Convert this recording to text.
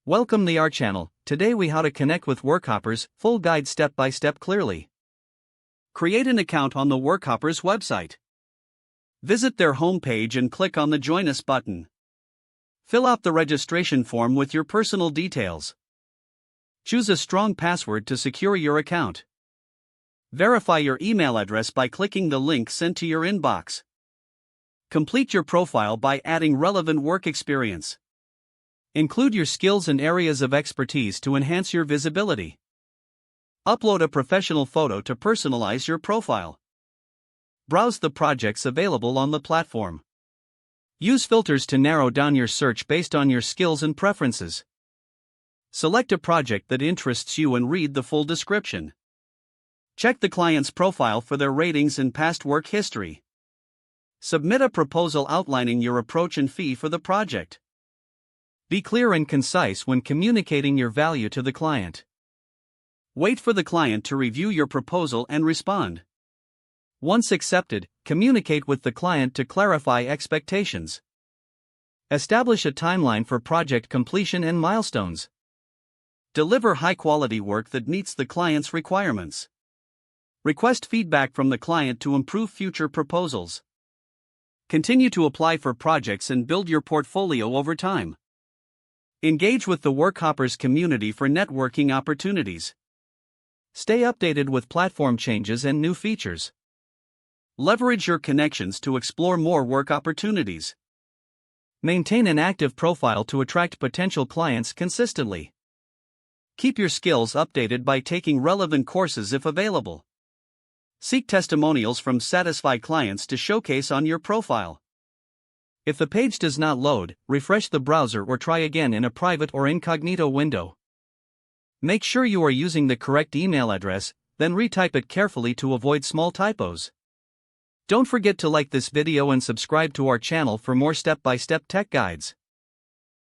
Welcome to our channel. Today we how to connect with Workhoppers, full guide step by step clearly. Create an account on the Workhoppers website. Visit their homepage and click on the Join Us button. Fill out the registration form with your personal details. Choose a strong password to secure your account. Verify your email address by clicking the link sent to your inbox. Complete your profile by adding relevant work experience. Include your skills and areas of expertise to enhance your visibility. Upload a professional photo to personalize your profile. Browse the projects available on the platform. Use filters to narrow down your search based on your skills and preferences. Select a project that interests you and read the full description. Check the client's profile for their ratings and past work history. Submit a proposal outlining your approach and fee for the project. Be clear and concise when communicating your value to the client. Wait for the client to review your proposal and respond. Once accepted, communicate with the client to clarify expectations. Establish a timeline for project completion and milestones. Deliver high-quality work that meets the client's requirements. Request feedback from the client to improve future proposals. Continue to apply for projects and build your portfolio over time. Engage with the Workhoppers community for networking opportunities. Stay updated with platform changes and new features. Leverage your connections to explore more work opportunities. Maintain an active profile to attract potential clients consistently. Keep your skills updated by taking relevant courses if available. Seek testimonials from satisfied clients to showcase on your profile. If the page does not load, refresh the browser or try again in a private or incognito window. Make sure you are using the correct email address, then retype it carefully to avoid small typos. Don't forget to like this video and subscribe to our channel for more step-by-step tech guides.